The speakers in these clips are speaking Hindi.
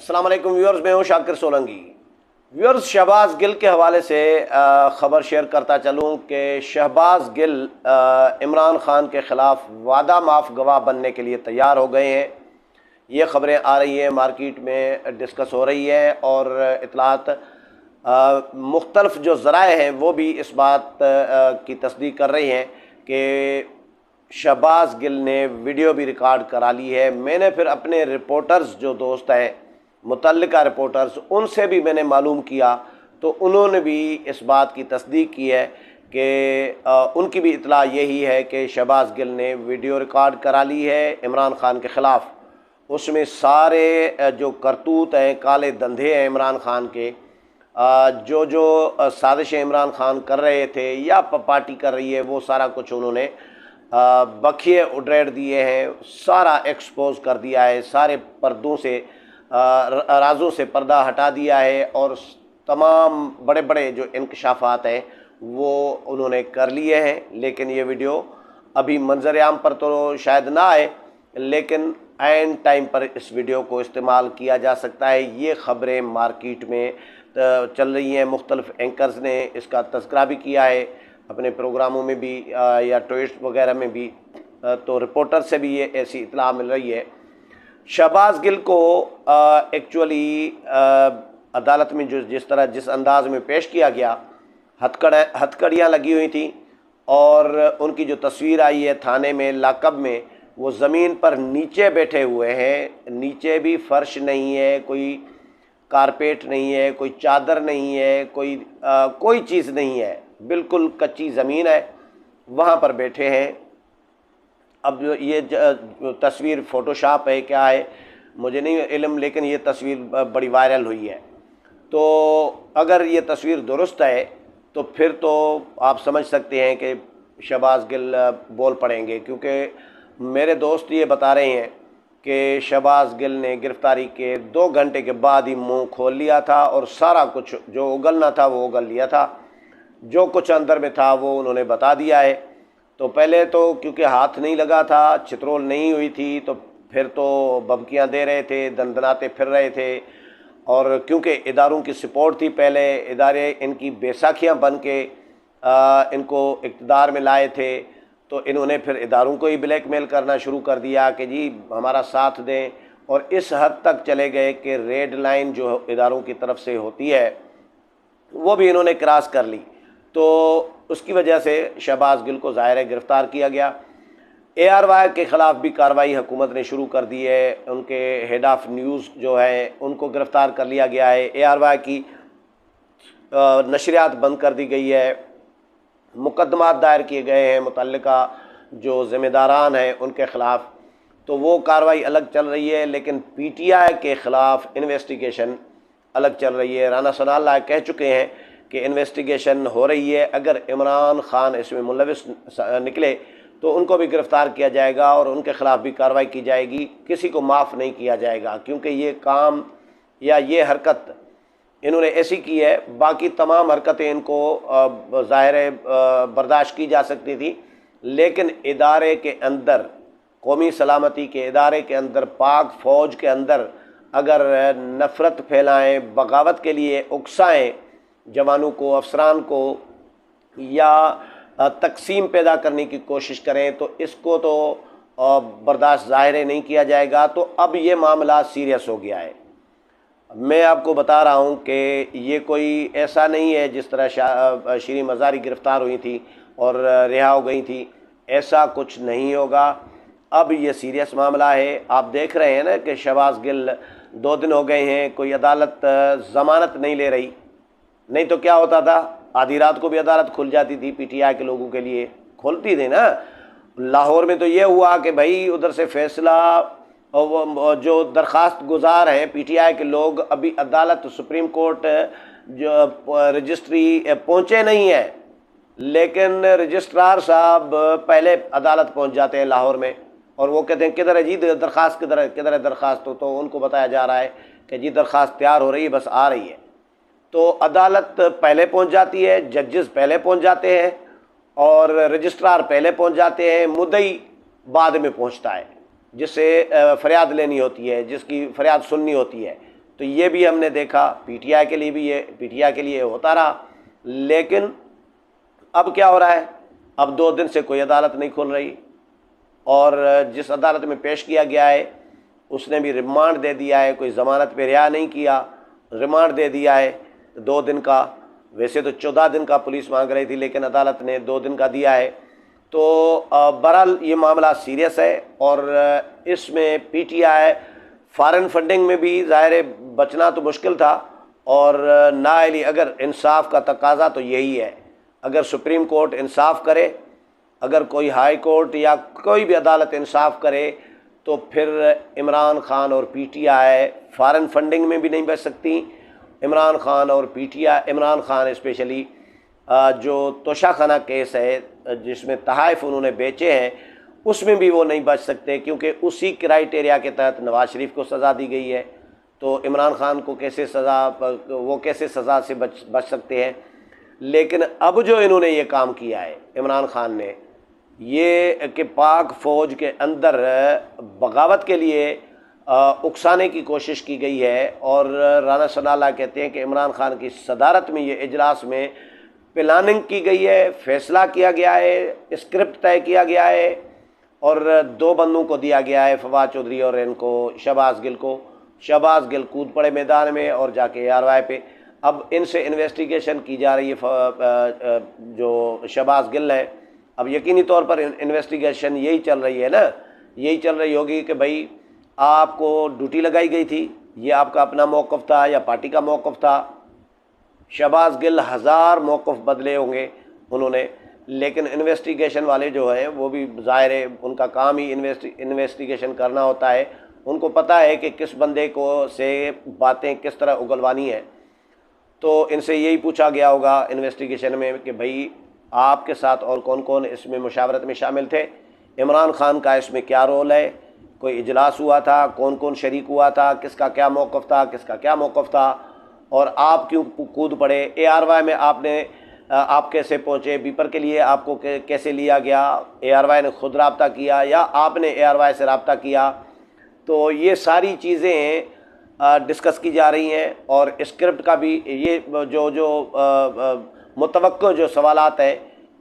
अस्सलाम वालेकुम व्यूअर्स, मैं हूं शाकिर सोलंकी। व्यूअर्स, शहबाज गिल के हवाले से ख़बर शेयर करता चलूं कि शहबाज गिल इमरान ख़ान के ख़िलाफ़ वादा माफ़ गवाह बनने के लिए तैयार हो गए हैं। ये ख़बरें आ रही हैं, मार्केट में डिस्कस हो रही है और इतलात मुख्तलिफ जो ज़राए हैं वो भी इस बात की तस्दीक कर रही हैं कि शहबाज गिल ने वीडियो भी रिकॉर्ड करा ली है। मैंने फिर अपने रिपोर्टर्स जो दोस्त हैं, मुतल्लिका रिपोर्टर्स, उनसे भी मैंने मालूम किया तो उन्होंने भी इस बात की तस्दीक की है कि उनकी भी इतला यही है कि शहबाज गिल ने वीडियो रिकॉर्ड करा ली है इमरान ख़ान के ख़िलाफ़। उसमें सारे जो करतूत हैं, काले धंधे हैं इमरान ख़ान के, जो साजिशें इमरान ख़ान कर रहे थे या पार्टी कर रही है, वो सारा कुछ उन्होंने बखिए उड़ेड़ दिए हैं, सारा एक्सपोज कर दिया है, सारे पर्दों से राजों से पर्दा हटा दिया है और तमाम बड़े बड़े जो इंकशाफात हैं वो उन्होंने कर लिए हैं। लेकिन ये वीडियो अभी मंजर आम पर तो शायद ना आए, लेकिन एंड टाइम पर इस वीडियो को इस्तेमाल किया जा सकता है। ये ख़बरें मार्केट में चल रही हैं, मुख्तलिफ एंकर्स ने इसका तज़किरा भी किया है अपने प्रोग्रामों में भी या ट्वीट्स वगैरह में भी, तो रिपोर्टर से भी ये ऐसी इत्तला मिल रही है। शहबाज गिल को एक्चुअली अदालत में जिस अंदाज में पेश किया गया, हथकड़ियाँ लगी हुई थी और उनकी जो तस्वीर आई है थाने में लाकब में, वो ज़मीन पर नीचे बैठे हुए हैं। नीचे भी फ़र्श नहीं है, कोई कारपेट नहीं है, कोई चादर नहीं है, कोई चीज़ नहीं है, बिल्कुल कच्ची ज़मीन है, वहाँ पर बैठे हैं। अब ये तस्वीर फ़ोटोशॉप है क्या है मुझे नहीं इल्म, लेकिन ये तस्वीर बड़ी वायरल हुई है। तो अगर ये तस्वीर दुरुस्त है तो फिर तो आप समझ सकते हैं कि शहबाज गिल बोल पड़ेंगे, क्योंकि मेरे दोस्त ये बता रहे हैं कि शहबाज गिल ने गिरफ़्तारी के 2 घंटे के बाद ही मुंह खोल लिया था और सारा कुछ जो उगलना था वो उगल लिया था, जो कुछ अंदर में था वो उन्होंने बता दिया है। तो पहले तो क्योंकि हाथ नहीं लगा था, चित्रोल नहीं हुई थी, तो फिर तो बमकियाँ दे रहे थे, दंदनाते फिर रहे थे, और क्योंकि इदारों की सपोर्ट थी, पहले इदारे इनकी बैसाखियाँ बन के इनको इक़्तिदार में लाए थे, तो इन्होंने फिर इदारों को ही ब्लैकमेल करना शुरू कर दिया कि जी हमारा साथ दें, और इस हद तक चले गए कि रेड लाइन जो इदारों की तरफ से होती है वो भी इन्होंने क्रॉस कर ली। तो उसकी वजह से शहबाज गिल को ज़ाहिर है गिरफ़्तार किया गया। ARY के ख़िलाफ़ भी कार्रवाई हुकूमत ने शुरू कर दी है। उनके हेड ऑफ़ न्यूज़ जो है उनको गिरफ़्तार कर लिया गया है। ARY की नशरियात बंद कर दी गई है, मुकदमात दायर किए गए हैं मुतल्लिका जो ज़िम्मेदारान हैं उनके ख़िलाफ़, तो वो कार्रवाई अलग चल रही है। लेकिन PTI के ख़िलाफ़ इन्वेस्टिगेशन अलग चल रही है। राना सनाउल्लाह कह चुके हैं कि इन्वेस्टिगेशन हो रही है, अगर इमरान ख़ान इसमें मुलविस निकले तो उनको भी गिरफ़्तार किया जाएगा और उनके ख़िलाफ़ भी कार्रवाई की जाएगी, किसी को माफ़ नहीं किया जाएगा, क्योंकि ये काम या ये हरकत इन्होंने ऐसी की है। बाकी तमाम हरकतें इनको ज़ाहिर है बर्दाश्त की जा सकती थी, लेकिन इदारे के अंदर, कौमी सलामती के इदारे के अंदर, पाक फ़ौज के अंदर अगर नफ़रत फैलाएँ, बगावत के लिए उकसाएँ जवानों को, अफसरान को, या तकसीम पैदा करने की कोशिश करें, तो इसको तो बर्दाश्त ज़ाहिर नहीं किया जाएगा। तो अब ये मामला सीरियस हो गया है। मैं आपको बता रहा हूँ कि ये कोई ऐसा नहीं है जिस तरह शीरी मज़ारी गिरफ़्तार हुई थी और रिहा हो गई थी, ऐसा कुछ नहीं होगा। अब ये सीरियस मामला है। आप देख रहे हैं ना कि शहबाज गिल 2 दिन हो गए हैं, कोई अदालत ज़मानत नहीं ले रही। नहीं तो क्या होता था, आधी रात को भी अदालत खुल जाती थी, PTI के लोगों के लिए खोलती थी ना। लाहौर में तो ये हुआ कि भाई उधर से फ़ैसला, और जो दरख्वास्त गुजार हैं PTI के लोग, अभी अदालत सुप्रीम कोर्ट जो रजिस्ट्री पहुँचे नहीं है, लेकिन रजिस्ट्रार साहब पहले अदालत पहुँच जाते हैं लाहौर में, और वो कहते हैं किधर है जी दरख्वास्त, किधर है दरख्वास्त। तो उनको बताया जा रहा है कि जी दरख्वास्त तैयार हो रही है, बस आ रही है। तो अदालत पहले पहुंच जाती है, जजेस पहले पहुंच जाते हैं और रजिस्ट्रार पहले पहुंच जाते हैं, मुद्दई बाद में पहुंचता है, जिससे फरियाद लेनी होती है, जिसकी फरियाद सुननी होती है। तो ये भी हमने देखा, पीटीआई के लिए भी ये पीटीआई के लिए होता रहा। लेकिन अब क्या हो रहा है, अब 2 दिन से कोई अदालत नहीं खुल रही, और जिस अदालत में पेश किया गया है उसने भी रिमांड दे दिया है, कोई ज़मानत पे रिहा नहीं किया, रिमांड दे दिया है 2 दिन का। वैसे तो 14 दिन का पुलिस मांग रही थी, लेकिन अदालत ने 2 दिन का दिया है। तो बहरहाल ये मामला सीरियस है, और इसमें पीटीआई फॉरेन फंडिंग में भी ज़ाहिर है बचना तो मुश्किल था, और नाअहली अगर इंसाफ का तकाजा तो यही है, अगर सुप्रीम कोर्ट इंसाफ करे, अगर कोई हाई कोर्ट या कोई भी अदालत इंसाफ करे, तो फिर इमरान खान और पीटीआई फॉरेन फंडिंग में भी नहीं बच सकती। इमरान खान और पीटीआई, इमरान खान स्पेशली जो तोशाखाना केस है जिसमें तहाइफ उन्होंने बेचे हैं, उसमें भी वो नहीं बच सकते, क्योंकि उसी क्राइटेरिया के तहत नवाज शरीफ को सज़ा दी गई है। तो इमरान खान को कैसे वो कैसे सज़ा से बच सकते हैं। लेकिन अब जो इन्होंने ये काम किया है इमरान खान ने, ये कि पाक फ़ौज के अंदर बगावत के लिए उकसाने की कोशिश की गई है, और राना सनाल्लाह कहते हैं कि इमरान खान की सदारत में ये इजलास में प्लानिंग की गई है, फ़ैसला किया गया है, स्क्रिप्ट तय किया गया है, और 2 बंदों को दिया गया है, फवाद चौधरी और इनको शहबाज गिल को। शहबाज गिल कूद पड़े मैदान में और जाके ARY पे अब इनसे इन्वेस्टिगेशन की जा रही है। जो शहबाज गिल है, अब यकीनी तौर पर इन्वेस्टिगेशन यही चल रही है ना, यही चल रही होगी कि भाई आपको ड्यूटी लगाई गई थी, ये आपका अपना मौक़िफ़ था या पार्टी का मौक़िफ़ था। शहबाज गिल 1000 मौक़िफ़ बदले होंगे उन्होंने, लेकिन इन्वेस्टिगेशन वाले जो हैं वो भी ज़ाहिर है उनका काम ही इन्वेस्टिगेशन करना होता है। उनको पता है कि किस बंदे को से बातें किस तरह उगलवानी है। तो इनसे यही पूछा गया होगा इन्वेस्टिगेशन में कि भाई आपके साथ और कौन कौन इसमें मुशावरत में शामिल थे, इमरान खान का इसमें क्या रोल है, कोई इजलास हुआ था, कौन कौन शरीक हुआ था, किसका क्या मौक़िफ़ था, किसका क्या मौक़िफ़ था, और आप क्यों कूद पड़े। ARY में आप कैसे पहुँचे, बीपर के लिए आपको कैसे लिया गया, ARY ने ख़ुद रब्ता किया या आपने ARY से रब्ता किया। तो ये सारी चीज़ें डिस्कस की जा रही हैं, और स्क्रिप्ट का भी ये जो मुतवक्को जो सवालात है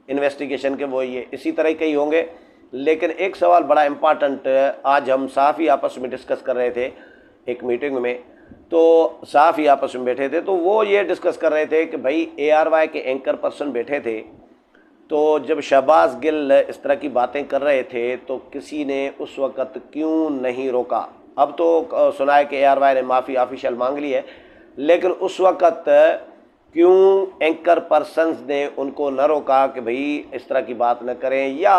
इन्वेस्टिगेशन के वो ये इसी तरह के ही होंगे। लेकिन एक सवाल बड़ा इम्पॉर्टेंट आज हम सहाफ़ी आपस में डिस्कस कर रहे थे एक मीटिंग में, तो सहाफ़ी आपस में बैठे थे, तो वो ये डिस्कस कर रहे थे कि भाई ARY के एंकर पर्सन बैठे थे, तो जब शहबाज गिल इस तरह की बातें कर रहे थे तो किसी ने उस वक़्त क्यों नहीं रोका। अब तो सुना है कि ARY ने माफ़ी ऑफिशियल मांग ली है, लेकिन उस वक़्त क्यों एंकर पर्सन्स ने उनको न रोका कि भाई इस तरह की बात न करें, या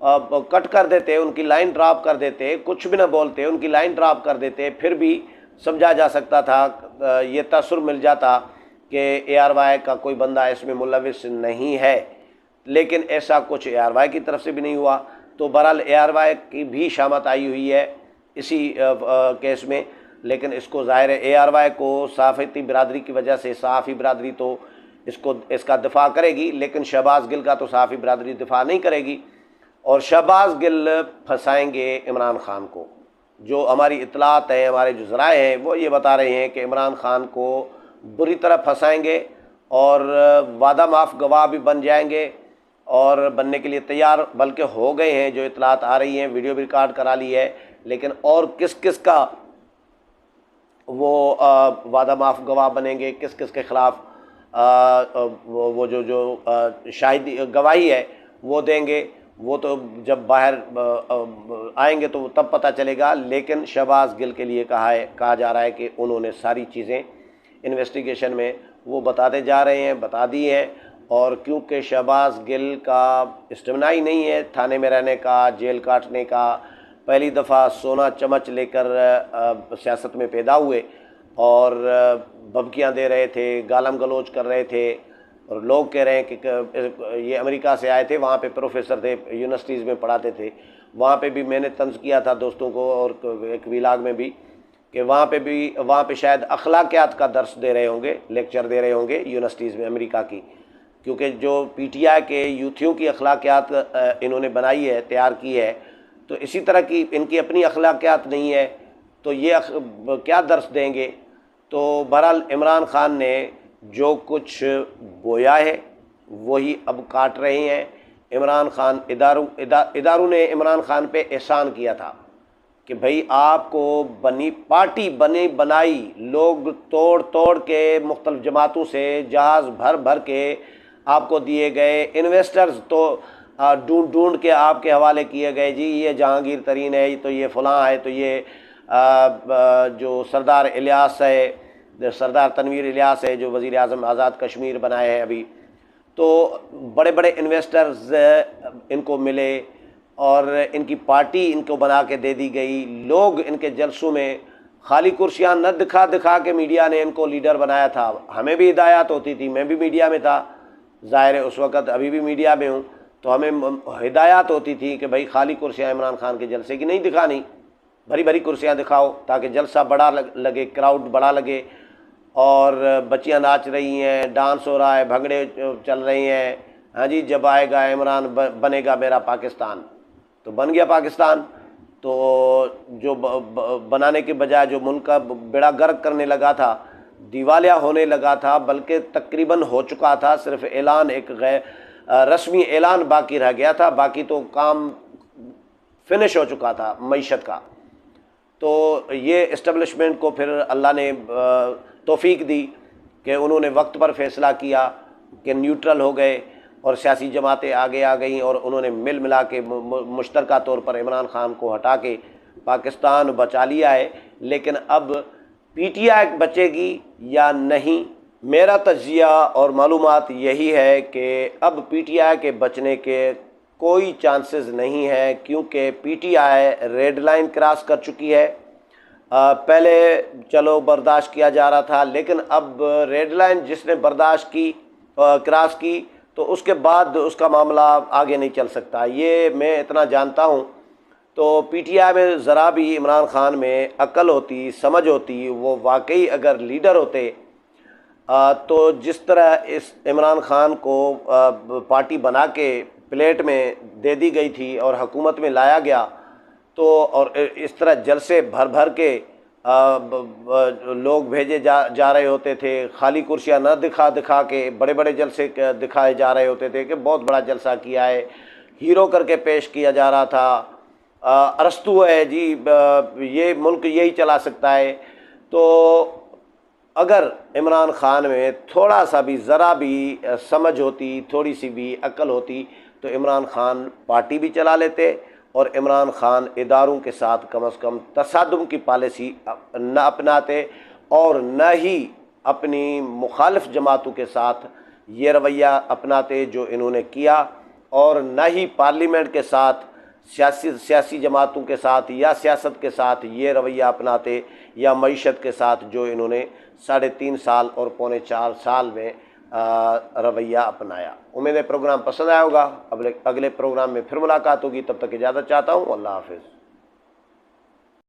कट कर देते, उनकी लाइन ड्रॉप कर देते, कुछ भी ना बोलते, उनकी लाइन ड्रॉप कर देते, फिर भी समझा जा सकता था, ये तसर मिल जाता कि ARY का कोई बंदा इसमें मुलविस नहीं है। लेकिन ऐसा कुछ ARY की तरफ से भी नहीं हुआ। तो बहरहाल ARY की भी शामत आई हुई है इसी केस में, लेकिन इसको ज़ाहिर है ARY को सहाफ़ती बिरादरी की वजह से, सहाफ़ी बिरादरी तो इसका दिफा करेगी, लेकिन शहबाज गिल का तो सहाफ़ी बिरादरी दिफा नहीं करेगी, और शहबाज गिल फंसाएंगे इमरान खान को। जो हमारी इतलात है, हमारे जो ज़राए हैं वो ये बता रहे हैं कि इमरान खान को बुरी तरह फंसाएंगे, और वादा माफ़ गवाह भी बन जाएंगे, और बनने के लिए तैयार बल्कि हो गए हैं। जो इतलात आ रही हैं, वीडियो भी रिकॉर्ड करा ली है, लेकिन और किस किस का वो वादा माफ़ गवाह बनेंगे, किस किस के ख़िलाफ़ वो जो शाहिदी गवाही है वो देंगे, वो तो जब बाहर आएंगे तो तब पता चलेगा। लेकिन शहबाज गिल के लिए कहा जा रहा है कि उन्होंने सारी चीज़ें इन्वेस्टिगेशन में वो बताते जा रहे हैं, बता दी हैं, और क्योंकि शहबाज गिल का स्टेमिना ही नहीं है थाने में रहने का, जेल काटने का, पहली दफ़ा सोना चम्मच लेकर सियासत में पैदा हुए और धमकियाँ दे रहे थे, गालम गलोच कर रहे थे, और लोग कह रहे हैं कि ये अमेरिका से आए थे, वहाँ पे प्रोफेसर थे, यूनिवर्सिटीज़ में पढ़ाते थे, वहाँ पे भी मैंने तंज़ किया था दोस्तों को, और एक व्लॉग में भी, कि वहाँ पे शायद अखलाकियात का दर्स दे रहे होंगे, लेक्चर दे रहे होंगे यूनिवर्सिटीज़ में अमेरिका की, क्योंकि जो PTI के यूथियों की अखलाकियात इन्होंने बनाई है, तैयार की है, तो इसी तरह की इनकी अपनी अखलाकियात नहीं है, तो ये क्या दर्स देंगे। तो बहरहाल इमरान खान ने जो कुछ बोया है वही अब काट रहे हैं। इमरान खान इदारों ने इमरान खान पे एहसान किया था कि भाई आपको बनी पार्टी बनी बनाई, लोग तोड़ तोड़ के मुख्तलिफ जमातों से जहाज़ भर भर के आपको दिए गए, इन्वेस्टर्स तो ढूंढ ढूंढ के आपके हवाले किए गए, जी ये जहांगीर तरीन है, तो ये फ़लाँ है, तो ये जो सरदार इलियास है, सरदार तनवीर इलियास है जो वज़ीर आज़म आज़ाद कश्मीर बनाए हैं अभी, तो बड़े बड़े इन्वेस्टर्स इनको मिले और इनकी पार्टी इनको बना के दे दी गई। लोग इनके जलसों में खाली कुर्सियां न दिखा दिखा के मीडिया ने इनको लीडर बनाया था। हमें भी हिदायत होती थी, मैं भी मीडिया में था, ज़ाहिर है उस वक़्त, अभी भी मीडिया में हूँ, तो हमें हिदायत होती थी कि भाई खाली कुर्सियाँ इमरान खान के जलसे की नहीं दिखानी, भरी भरी कुर्सियाँ दिखाओ ताकि जलसा बड़ा लगे, क्राउड बड़ा लगे, और बच्चियाँ नाच रही हैं, डांस हो रहा है, भंगड़े चल रहे हैं, हाँ जी जब आएगा इमरान बनेगा मेरा पाकिस्तान। तो बन गया पाकिस्तान। तो जो बनाने के बजाय जो मुल्क का बेड़ा गर्क करने लगा था, दिवालिया होने लगा था, बल्कि तकरीबन हो चुका था, सिर्फ ऐलान, एक गैर रस्मी ऐलान बाकी रह गया था, बाकी तो काम फिनिश हो चुका था मईशत का। तो ये इस्टेब्लिशमेंट को फिर अल्लाह ने तौफीक दी कि उन्होंने वक्त पर फैसला किया कि न्यूट्रल हो गए और सियासी जमातें आगे आ गईं और उन्होंने मिल मिला के मुश्तरका तौर पर इमरान खान को हटा के पाकिस्तान बचा लिया है। लेकिन अब पीटीआई बचेगी या नहीं, मेरा तज्जिया और मालूमात यही है कि अब पीटीआई के बचने के कोई चांसेस नहीं है, क्योंकि पीटीआई रेड लाइन क्रॉस कर चुकी है। पहले चलो बर्दाश्त किया जा रहा था, लेकिन अब रेड लाइन जिसने बर्दाश्त की, क्रॉस की, तो उसके बाद उसका मामला आगे नहीं चल सकता, ये मैं इतना जानता हूँ। तो पीटीआई में ज़रा भी इमरान खान में अक्ल होती, समझ होती, वो वाकई अगर लीडर होते, तो जिस तरह इस इमरान खान को पार्टी बना के प्लेट में दे दी गई थी और हुकूमत में लाया गया, तो और इस तरह जलसे भर भर के लोग भेजे जा रहे होते थे, खाली कुर्सियां न दिखा दिखा के बड़े बड़े जलसे दिखाए जा रहे होते थे कि बहुत बड़ा जलसा किया है, हीरो करके पेश किया जा रहा था, अरस्तू है जी, ये मुल्क यही चला सकता है। तो अगर इमरान खान में थोड़ा सा भी ज़रा भी समझ होती, थोड़ी सी भी अक्ल होती, तो इमरान खान पार्टी भी चला लेते और इमरान खान इदारों के साथ कम अज़ कम तसादुम की पॉलिसी न अपनाते और न ही अपनी मुखालिफ जमातों के साथ ये रवैया अपनाते जो इन्होंने किया, और न ही पार्लियामेंट के साथ सियासी जमातों के साथ या सियासत के साथ ये रवैया अपनाते, या मईशत के साथ जो इन्होंने 3.5 साल और पौने 4 साल में रवैया अपनाया। उम्मीद है प्रोग्राम पसंद आया होगा। अगले प्रोग्राम में फिर मुलाकात होगी, तब तक इजाज़त चाहता हूँ। अल्लाह हाफ़िज़।